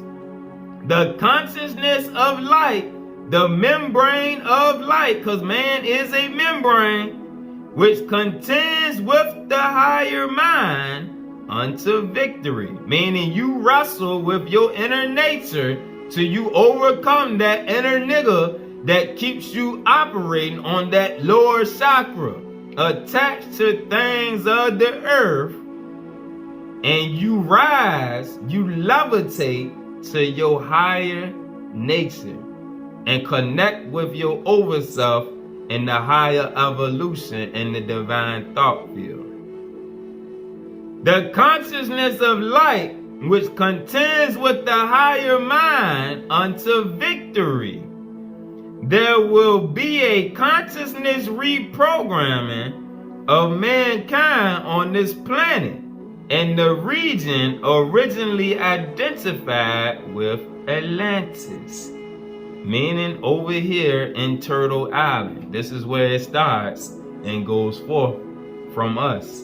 the consciousness of light, the membrane of light, because man is a membrane, which contends with the higher mind unto victory, meaning you wrestle with your inner nature till you overcome that inner nigga that keeps you operating on that lower chakra, attached to things of the earth, and you rise, you levitate to your higher nature and connect with your overself in the higher evolution in the divine thought field. The consciousness of light, which contends with the higher mind unto victory. There will be a consciousness reprogramming of mankind on this planet in the region originally identified with Atlantis, meaning over here in Turtle Island. This is where it starts and goes forth from us.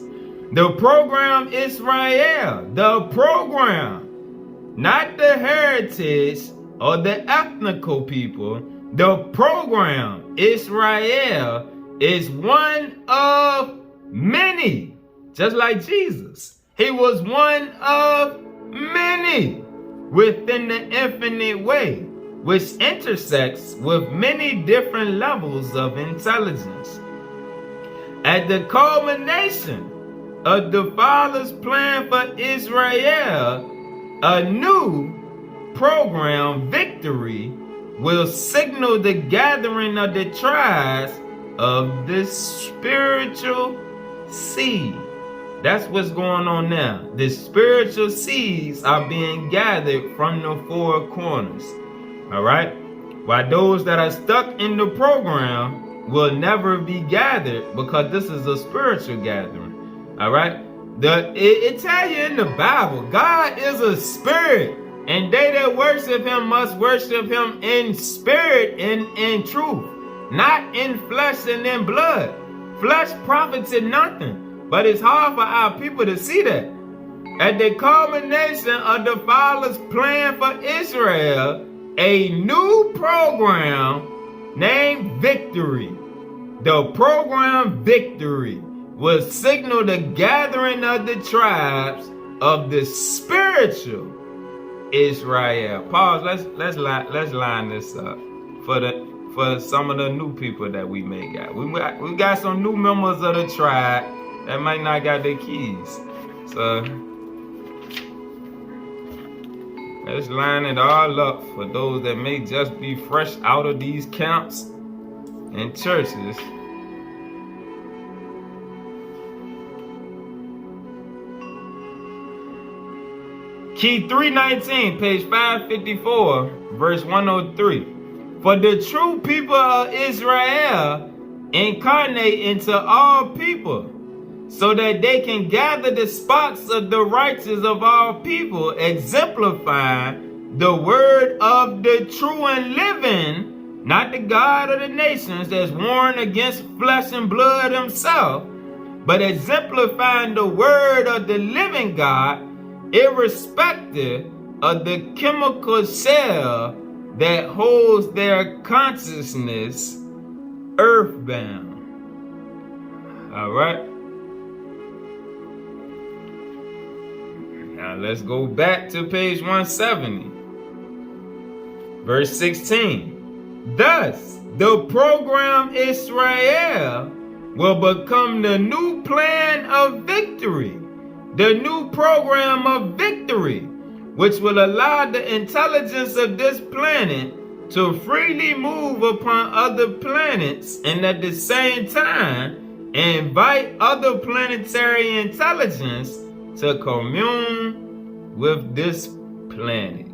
The program Israel, the program, not the heritage or the ethnical people. The program Israel is one of many, just like Jesus. He was one of many within the infinite way, which intersects with many different levels of intelligence. At the culmination of the Father's plan for Israel, a new program, victory, will signal the gathering of the tribes of the spiritual seed. That's what's going on now. The spiritual seeds are being gathered from the four corners. All right? While those that are stuck in the program will never be gathered, because this is a spiritual gathering. All right? It tells you in the Bible, God is a spirit, and they that worship him must worship him in spirit and in truth, not in flesh and in blood. Flesh profited nothing, but it's hard for our people to see that. At the culmination of the Father's plan for Israel, a new program named Victory, the program Victory, will signal the gathering of the tribes of the spiritual Israel. Pause. Let's line this up for some of the new people that we may got. We got some new members of the tribe that might not got their keys. So let's line it all up for those that may just be fresh out of these camps and churches. Key 319, page 554, verse 103. For the true people of Israel incarnate into all people, so that they can gather the spots of the righteous of all people, exemplifying the word of the true and living, not the God of the nations that's warring against flesh and blood himself, but exemplifying the word of the living God, irrespective of the chemical shell that holds their consciousness earthbound. All right. Now let's go back to page 170, verse 16. Thus, the program Israel will become the new plan of victory, the new program of victory, which will allow the intelligence of this planet to freely move upon other planets, and at the same time invite other planetary intelligence to commune with this planet.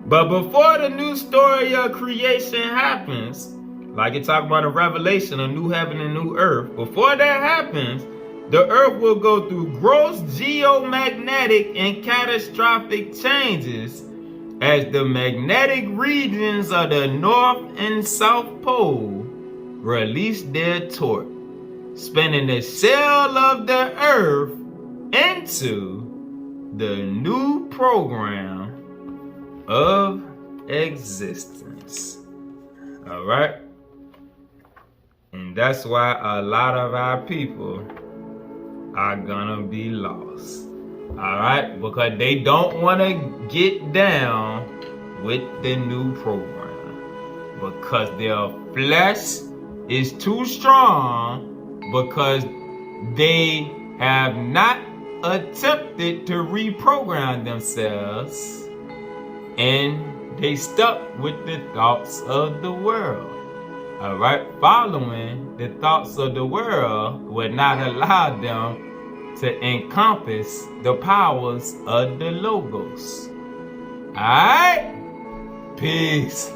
But before the new story of creation happens, like it talked about in Revelation, a new heaven and new earth, before that happens, the earth will go through gross geomagnetic and catastrophic changes as the magnetic regions of the North and South Pole release their torque, spinning the shell of the earth into the new program of existence. All right? And that's why a lot of our people are gonna be lost. All right? Because they don't want to get down with the new program, because their flesh is too strong, because they have not attempted to reprogram themselves, and they stuck with the thoughts of the world. All right, following the thoughts of the world would not allow them to encompass the powers of the Logos. All right, peace.